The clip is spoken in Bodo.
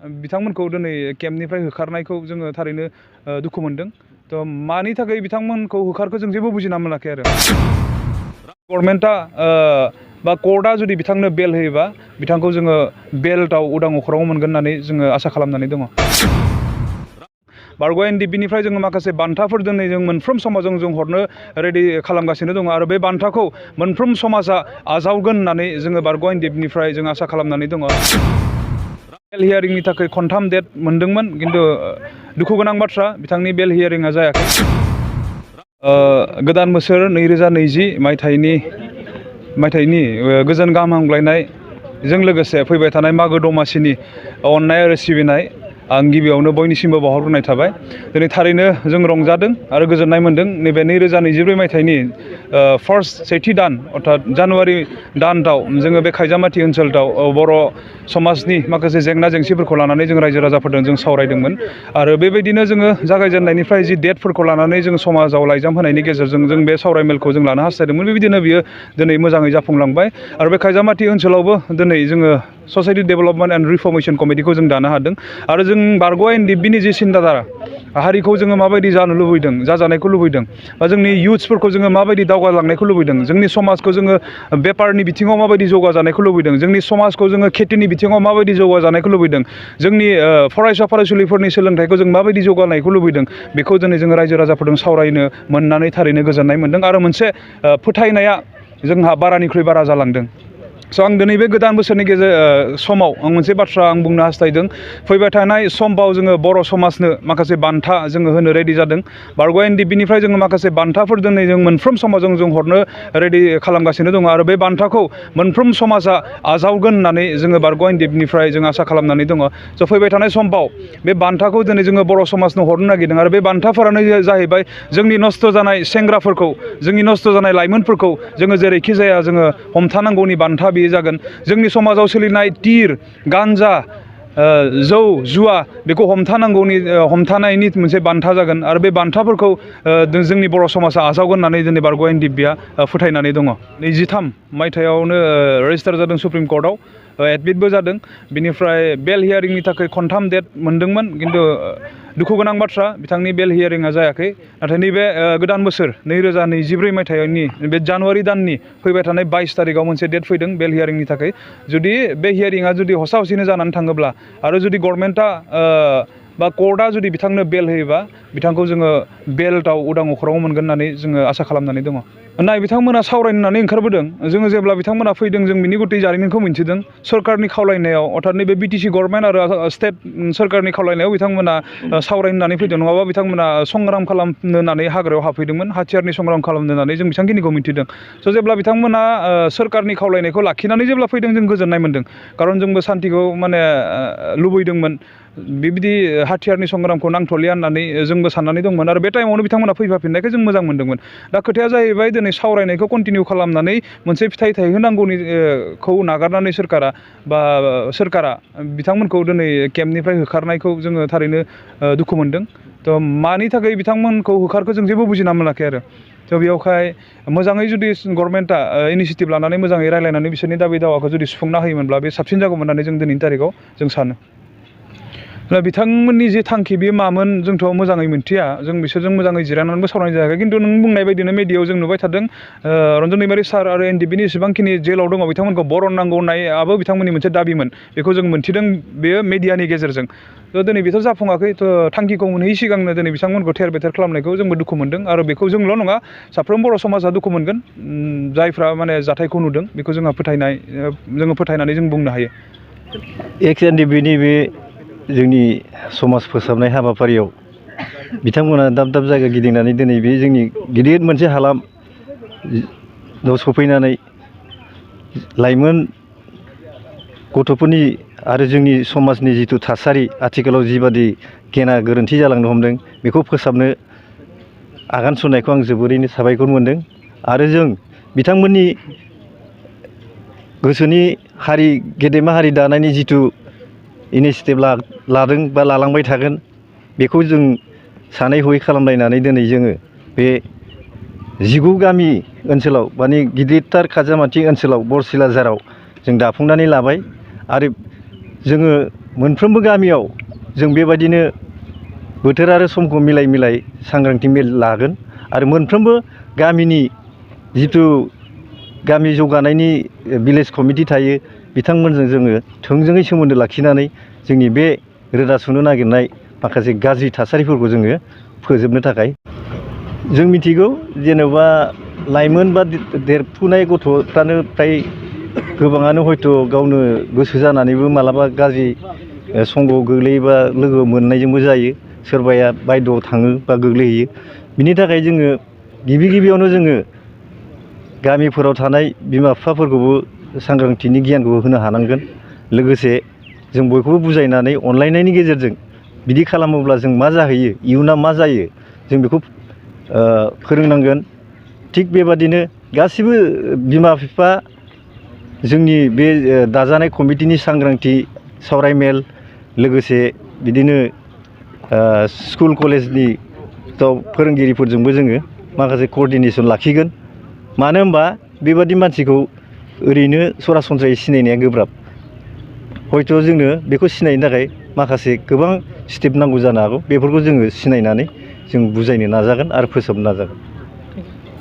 बिथांमोनखौ दिनै केम्पनिफ्राय होखारनायखौ जोङो थारैनो दुखु मोनदों। थ' मानि थाखाय बिथांमोनखौ होखारखो जों जेबो बुजिना मोनाखै आरो गभर्नमेन्टआ बा कर्टआ जुदि बिथांनो बेल होयोबा बिथांखौ जोङो बेलआव उदां अख्राङाव मोनगोन होननानै जोङो आसा खालामनानै दङ। बारग' NLFBनिफ्राय जोङो माखासे बान्थाफोर दिनै जों मोनफ्रोम समाजाव जों हरनो रेडि खालामगासिनो दङ आरो बे बान्थाखौ मोनफ्रोम समाजा आजावगोन होननानै जोङो बारग' NLFBनिफ्राय जों आसा खालामनानै दङ। बेल हियारिंनि थाखाय खनथाम डेट मोनदोंमोन खिन्थु दुखु गोनां बाथ्रा बिथांनि बेल हियारिंआ जायाखै। गोदान बोसोर 2020 मायथाइनि गोजोन गाहाम हामग्लायनायजों लोगोसे फैबाय थानाय मागो दमासिनि अननाय आरो सिबिनाय आं गिबियावनो बयनिसिमबो बावहरग्रोनाय थाबाय। दिनै थारैनो जों रंजादों आरो गोजोननाय मोन्दों नैबे 2024 मायथाइनि सेथि दान अर्थात जानुवारि दानाव जोङो बे खायजामाथि ओनसोलाव बर' समाजनि माखासे जेंना जेंसिफोरखौ लानानै जों रायजो राजाफोरजों जों सावरायदोंमोन आरो बेबायदिनो जोङो जागायजेननायनिफ्राय जि डेटफोरखौ लानानै जों समाजाव लाइजाम होनायनि गेजेरजों जों बे सावरायमेलखौ जों लानो हास्थायदोंमोन। बेबायदिनो बियो दिनै मोजाङै जाफुंलांबाय आरो बे खायजामाथि ओनसोलावबो दिनै जोङो ससाइटि डेभेलपमेन्ट एन्ड रिफर्मेशन कमिटिखौ जों दानो हादों आरो जों बारग' NLFBनि जि सिन्ताधारा हारिखौ जोङो माबायदि जानो लुबैदों जाजानायखौ लुबैदों बा जोंनि इयुथ्सफोरखौ जोङो माबायदि दावगालांनायखौ लुबैदों जोंनि समाजखौ जोङो बेपारनि बिथिङाव माबायदि जौगाजानायखौ लुबैदों जोंनि समाजखौ जोङो खेथिनि बिथिङाव माबायदि जौगाजानायखौ लुबैदों जोंनि फरायसा फरायसुलिफोरनि सोलोंथाइखौ जों माबायदि जौगानायखौ लुबैदों बेखौ दिनै जोङो रायजो राजाफोरजों सावरायनो मोननानै थारैनो गोजोननाय मोन्दों आरो मोनसे फोथायनाया जोंहा बारानिख्रुइ बारा जालांदों। स' आं दिनै बे गोदान बोसोरनि समाव आं मोनसे बाथ्रा आं बुंनो हास्थायदों फैबाय थानाय समबाव जोङो बर' समाजनो माखासे बान्था जोङो होनो रेडि जादों। बारग' NLFBनिफ्राय जोङो माखासे बान्थाफोर दिनै जों मोनफ्रोम समाजाव जों हरनो रेडि खालामगासिनो दङ आरो बे बान्थाखौ मोनफ्रोम समाजा आजावगोन होननानै जोङो बारग' NLFBनिफ्राय जों आसा खालामनानै दङ। स' फैबाय थानाय समबाव बे बान्थाखौ दिनै जोङो बर' समाजनो हरनो नागिरदों आरो बे बान्थाफोरानो जाहैबाय जोंनि नस्थ' जानाय सेंग्राफोरखौ जोंनि नस्थ' जानाय लाइमोनफोरखौ जोङो जेरैखि जाया जोङो हमथानांगौनि बान्था बेयो जागोन। जोंनि समाजाव सोलिनाय टिर गान्जा जौ जुवा बेखौ हमथानायनि मोनसे बान्था जागोन आरो बे बान्थाफोरखौ जोंनि बर' समाजा आजावगोन होननानै दिनै बारग' NLFBआ फोथायनानै दङ। 23 मायथाइयावनो रेजिस्टार जादों सुप्रिम कर्टआव एडमिटबो जादों। बिनिफ्राय बेल हियारिंनि थाखाय खनथाम डेट मोनदोंमोन खिन्थु दुखु गोनां बाथ्रा बिथांनि बेल हियारिंआ जायाखै। नाथाय नैबे गोदान बोसोर 2024 मायथाइनि बे जानुवारि दाननि फैबाय थानाय 22 तारिखआव मोनसे डेट फैदों बेल हियारिंनि थाखाय। जुदि बे हियारिंआ जुदि हसा हसिनो जानानै थाङोब्ला आरो जुदि गभर्नमेन्टआ बा कर्टआ जुदि बिथांनो बेल होयोबा बिथांखौ जोङो बेलआव उदां अख्राङाव मोनगोन होननानै जोङो आसा खालामनानै दङ। नाय बिथांमोना सावरायनो होननानै ओंखारबोदों जोङो जेब्ला बिथांमोना फैदों जों बिनि गुथै जारिमिनखौ मिन्थिदों। सरकारनि खावलायनायाव अर्थात नैबे BTC गभर्नमेन्ट आरो स्टेट सोरखारनि खावलायनायाव बिथांमोना सावरायनो होननानै फैदों नङाबा बिथांमोना संग्राम खालामनो होननानै हाग्रायाव हाबफैदोंमोन हाथियारनि संग्राम खालामनो होननानै जों बेसेबांखिनिखौ मिन्थिदों। स' जेब्ला बिथांमोना सोरखारनि खावलायनायखौ लाखिनानै जेब्ला फैदों जों गोजोननाय मोन्दों खारन जोंबो सान्तिखौ लुबैदोंमोन बिबायदि हाथियारनि संग्रामखौ नांथ'लिया होननानै जोंबो साननानै दंमोन आरो बे टाइमावनो बिथांमोना फैफाफिननायखौ जों मोजां मोन्दोंमोन। दा खोथाया जाहैबाय दिनै सावरायनायखौ कन्टिनिउ खालामनानै मोनसे फिथाइ थायहोनांगौखौ नागारनानै सोरखारा बिथांमोनखौ दिनै केम्पनिफ्राय होखारनायखौ जोङो थारैनो दुखु मोन्दों। थ' मानि थाखाय बिथांमोनखौ होखारखो जों जेबो बुजिना मोनाखै आरो थ' बेयावहाय मोजाङै जुदि गभर्नमेन्टआ इनिसियेटिभ लानानै मोजाङै रायलायनानै बिसोरनि दाबि दावाखौ जुदि सुफुंना होयोमोनब्ला बे साबसिन जागौमोन होननानै जों दिनैनि तारिखाव जों सानो। दा बिथांमोननि जे थांखि बेयो मामोन जोंथ' मोजाङै मिन्थिया जों बिसोरजों मोजाङै जिरायनानैबो सावरायनाय जायाखै खिन्थु नों बुंनाय बायदिनो मिडियायाव जों नुबाय थादों रन्जन दैमारि सार आरो NLFBनि जेसेबांखिनि जेलाव दङ बिथांमोनखौ बरननांगौ होननायाबो बिथांमोननि मोनसे दाबिमोन बेखौ जों मोन्थिदों बेयो मेडियानि गेजेरजों। थ' दिनै बेथ' जाफुङाखै थ' थांखिखौ मोनहैयै सिगांनो दिनै बिथांमोनखौ थेर बेथेर खालामनायखौ जोंबो दुखु मोन्दों आरो बेखौ जोंल' नङा साफ्रोम बर' समाजा दुखु मोनगोन जायफ्रा जाथायखौ नुदों बेखौ जोङो फोथायनानै जों बुंनो हायो। NLFBनि बे जोंनि समाज फोसाबनाय हाबाफारियाव बिथांमोना दाब दाब जायगा गिदिंनानै दिनै बे जोंनि गिदिर मोनसे हालामाव सफैनानै लाइमोन गथ'फोरनि आरो जोंनि समाजनि जिथु थासारि आथिखालाव जिबादि गेना गोरोन्थि जालांनो हमदों बेखौ फोसाबनो आगान सुरनायखौ आं जोबोरैनो साबायखर मोन्दों आरो जों बिथांमोननि गोसोनि गेदेमा हारि दानायनि जिथु इनिसियेटिभ लादों बा लालांबाय थागोन बेखौ जों सानै हयै खालामलायनानै दिनै जोङो बे 19 गामि ओनसोलाव माने गिदिरथार खाजामाथि ओनसोलाव बरसिला जाराव जों दाफुंनानै लाबाय आरो जोङो मोनफ्रोमबो गामियाव जों बेबायदिनो बोथोर आरो समखौ मिलाय मिलाय सांग्रांथि मेल लागोन आरो मोनफ्रोमबो गामिनि जिथु गामि जौगानायनि भिलेज कमिटि थायो बिथांमोनजों जोङो थोंजोङै सोमोन्दो लाखिनानै जोंनि बे रोदा सुनो नागिरनाय माखासे गाज्रि थासारिफोरखौ जोङो फोजोबनो थाखाय जों मिथिगौ जेनेबा लाइमोन बा देरफुनाय गथ'फ्रानो फ्राय गोबाङानो हयथ' गावनो गोसो जानानैबो मालाबा गाज्रि संगआव गोग्लैयोबा लोगो मोननायजोंबो जायो सोरबाया बायद'आव थाङो बा गोग्लैहैयो बिनि थाखाय जोङो गिबियावनो जोङो गामिफोराव थानाय बिमा बिफाफोरखौबो सांग्रांथिनि गियानखौ होनो हानांगोन लोगोसे जों बयखौबो बुजायनानै अनलायनायनि गेजेरजों बिदि खालामोब्ला जों मा जाहैयो इयुना मा जायो जों बेखौ फोरोंनांगोन थिग बेबादिनो गासिबो बिमा बिफा जोंनि बे दाजानाय कमिटिनि सांग्रांथि सावरायमेल लोगोसे बिदिनो स्कुल कलेजनि फोरोंगिरिफोरजोंबो जोङो माखासे कअर्डिनेसन लाखिगोन मानो होनबा बेबादि मानसिखौ ओरैनो सरासनस्रायै सिनायनाया गोब्राब हयथ' जोंनो बेखौ सिनायनो थाखाय माखासे गोबां स्टेप नांगौ जानो हागौ बेफोरखौ जोङो सिनायनानै जों बुजायनो नाजागोन आरो फोसाबनो नाजागोन